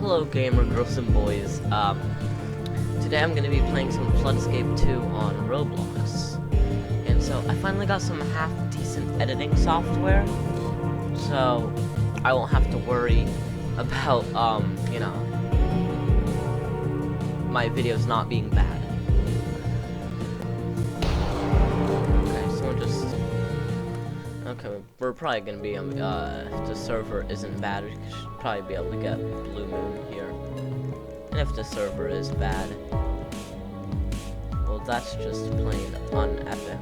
Hello gamer girls and boys. Today I'm gonna be playing some Floodscape 2 on Roblox. And so I finally got some half decent editing software. So I won't have to worry about you know, my videos not being bad. Okay, we're probably gonna be if the server isn't bad, we should probably be able to get Blue Moon here. And if the server is bad, well, that's just plain unepic.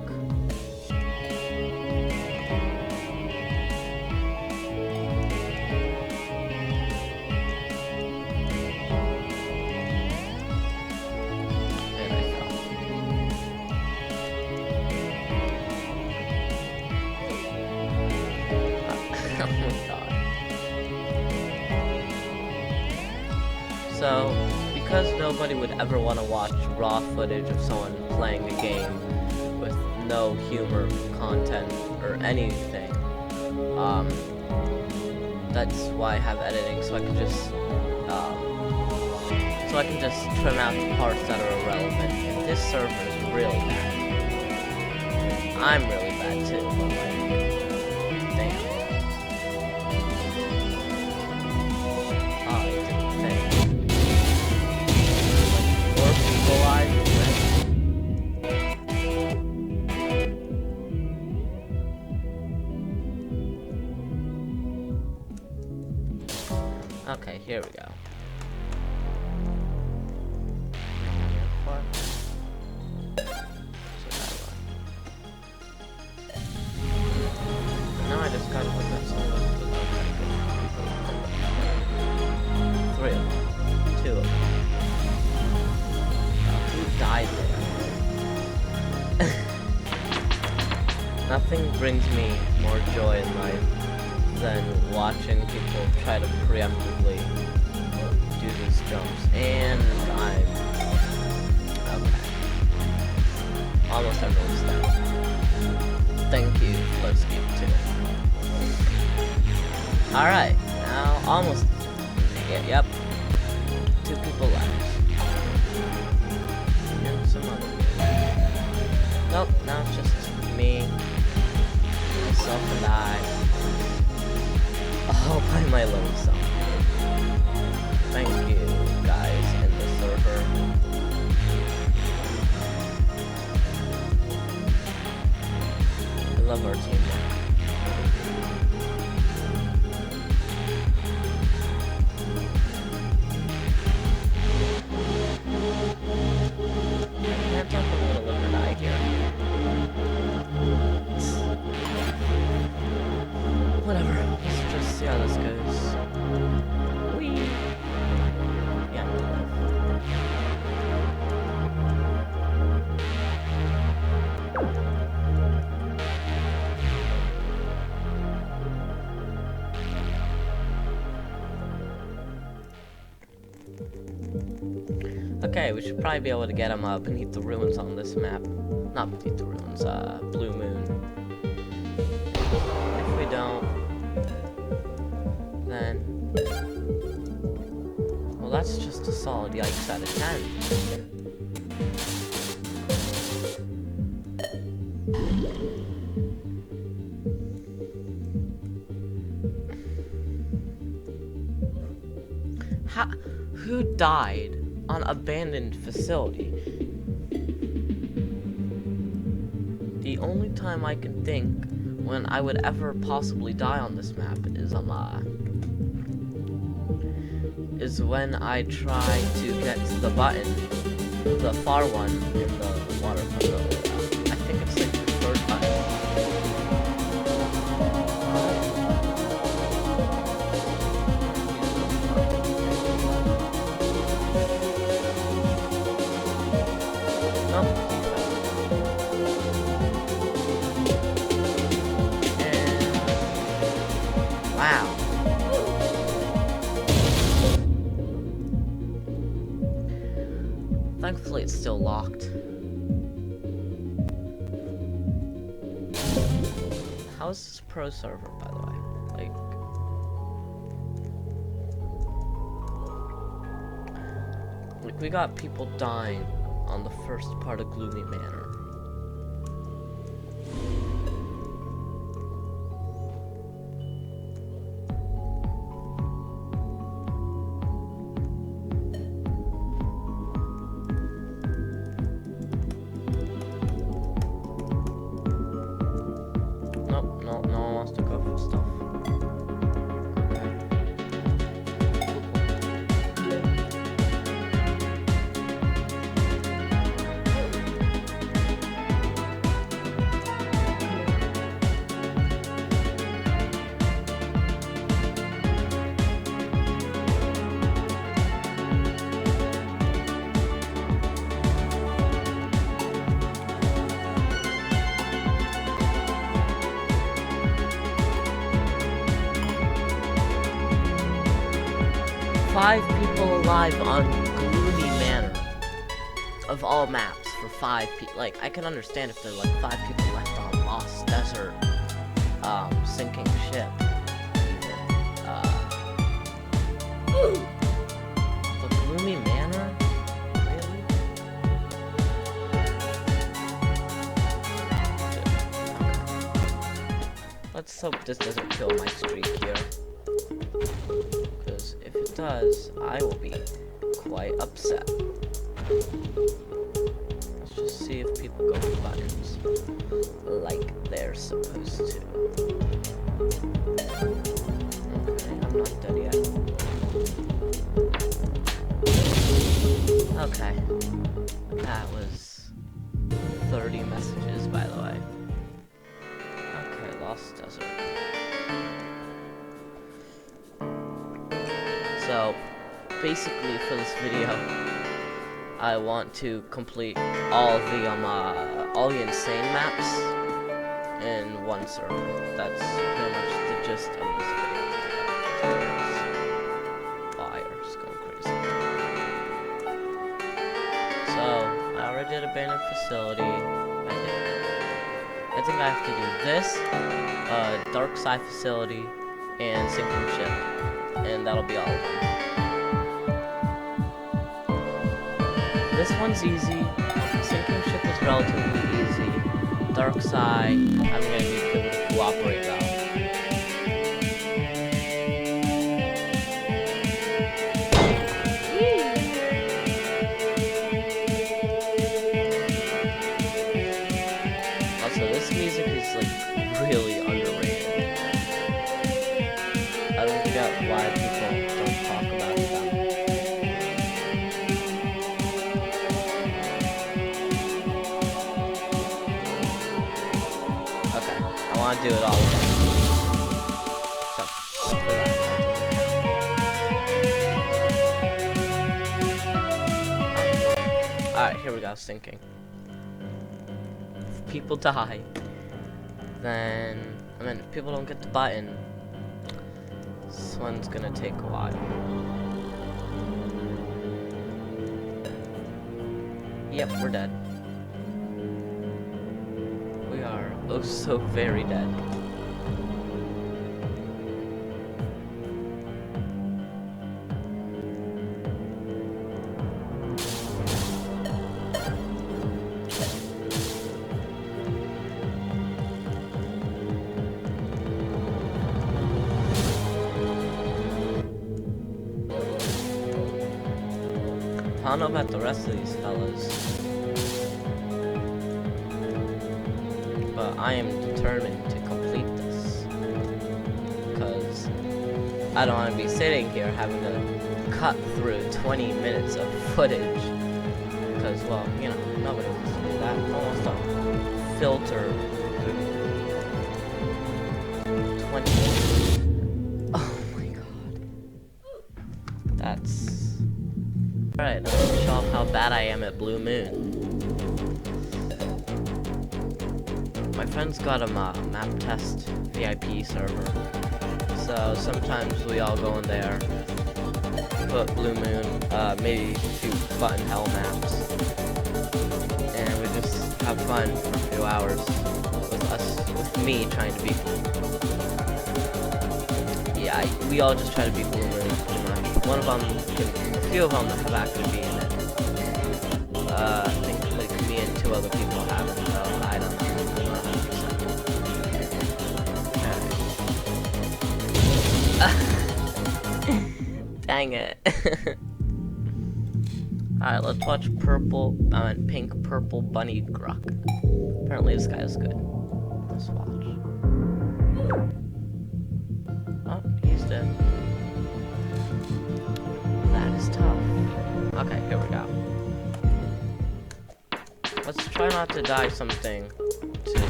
And I fell. Oh my god. So, because nobody would ever want to watch raw footage of someone playing a game with no humor, content, or anything, that's why I have editing, so I can just trim out the parts that are irrelevant. And this server is really bad. I'm really bad too, but like, damn. Okay, here we go. Now I just gotta put that song up. Three of them. Two of them. Who died there? Nothing brings me more joy in life than watching people try to preemptively do these jumps. And I'm okay. Almost everyone's dead. Thank you, Floodscape 2. Alright, now almost. Yep. 2 people left. And some other. Nope, now it's just me, myself, and I. All by my lonesome. Thank you, guys, in the server. I love our teamwork. I can't talk about a live or die here. Whatever. Let's just see how this goes. Whee! Yeah. Okay, we should probably be able to get him beneath the ruins on this map. Not beneath the ruins, Blue Moon. If we don't, then, well, that's just a solid yikes out of 10. Who died on abandoned facility? The only time I can think when I would ever possibly die on this map is when I try to get to the button, the far one in the water puddle. I think it's like the third button. Wow. Thankfully, it's still locked. How is this pro server, by the way? Like, Like, we got people dying on the first part of Gloomy Manor. Nope, no one wants to go for stuff. Five people alive on Gloomy Manor. Of all maps, for 5 people. Like, I can understand if there are like 5 people left on Lost Desert, sinking ship. The Gloomy Manor? Really? Let's hope this doesn't kill my streak here. If it does, I will be quite upset. Let's just see if people go for buttons like they're supposed to. Okay, I'm not dead yet. Okay. That was 30 messages, by the way. Okay, Lost Desert. So, basically for this video, I want to complete all the insane maps in one server. That's pretty much the gist of this video. Fire's going crazy. So, I already did Abandoned Facility. I think I have to do this, Dark Side Facility, and Sinking Ship. And that'll be all of them. This one's easy. Sinking Ship is relatively easy. Dark Side, I'm gonna need people to cooperate though. Also, this music is like really underrated. I don't get why people don't talk about it that much. Okay, I want to do it all again. Alright, here we go, sinking. If people die, then, if people don't get the button, this one's gonna take a while. Yep, we're dead. We are oh so very dead. I don't know about the rest of these fellas, but I am determined to complete this, because I don't want to be sitting here having to cut through 20 minutes of footage, because, well, you know, nobody wants to do that. No one wants to filter through 20 minutes. Oh my god. That's... Alright, let's show off how bad I am at Blue Moon. My friend's got a map test VIP server, so sometimes we all go in there, put Blue Moon, maybe a few Button Hell maps, and we just have fun for a few hours with me trying to beat Blue Moon. Yeah, we all just try to beat Blue Moon pretty much. One of them, a few of them have actually beaten it. I think like me and 2 other people have it, so I don't know. Dang it. Alright, let's watch pink purple bunny gruck. Apparently this guy is good. Let's watch. Oh, he's dead. That is tough. Okay, here we go. Let's try not to die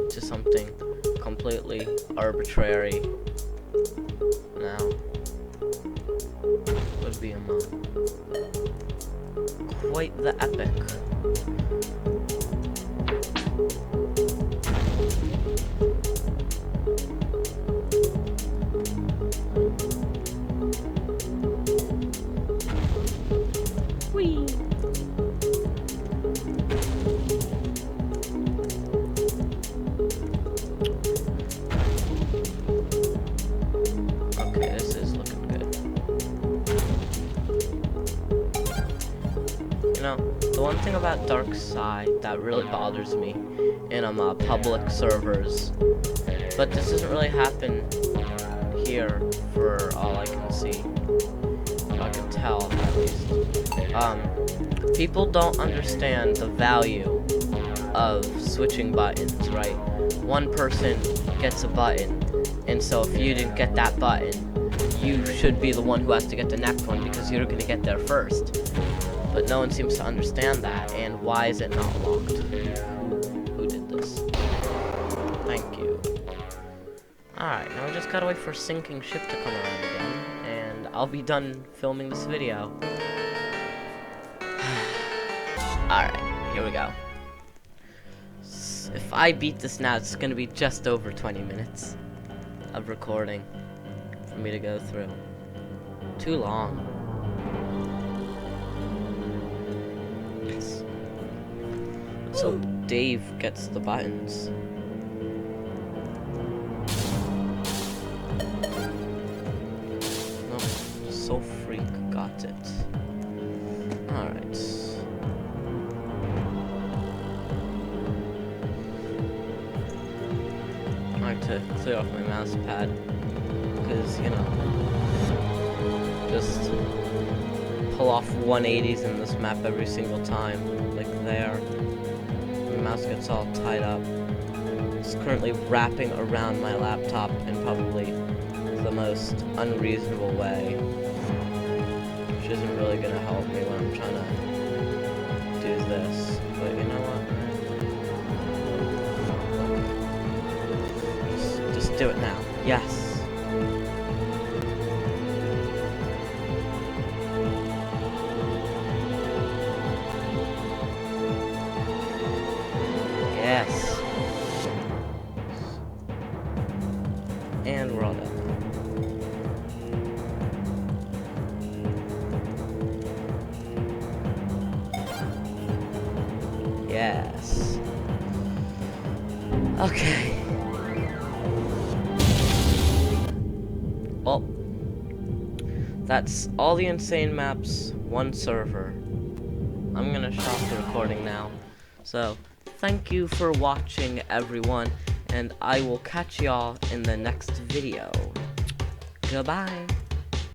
to something completely arbitrary. Now would be quite the epic. Whee! Okay, this is looking good. You know, the one thing about Dark Side that really bothers me in public servers, but this doesn't really happen here for all I can see. I can tell, at least. People don't understand the value of switching buttons, right? One person gets a button, and so if you didn't get that button, you should be the one who has to get the next one because you're gonna get there first. But no one seems to understand that, and why is it not locked? Who did this? Thank you. Alright, now we just gotta wait for sinking ship to come around again, and I'll be done filming this video. Alright, here we go. If I beat this now, it's gonna be just over 20 minutes of recording for me to go through. Too long. So Dave gets the buttons. Nope, So Freak got it. Alright. I like to clear off my mouse pad because, you know, just pull off 180s in this map every single time, like there. My mouse gets all tied up. It's currently wrapping around my laptop in probably the most unreasonable way, which isn't really going to help me when I'm trying to do this, but you know what? Just do it now. Yes. Yes. And we're all done. Yes. Okay. Well, that's all the insane maps, one server. I'm gonna stop the recording now. So, thank you for watching, everyone, and I will catch y'all in the next video. Goodbye.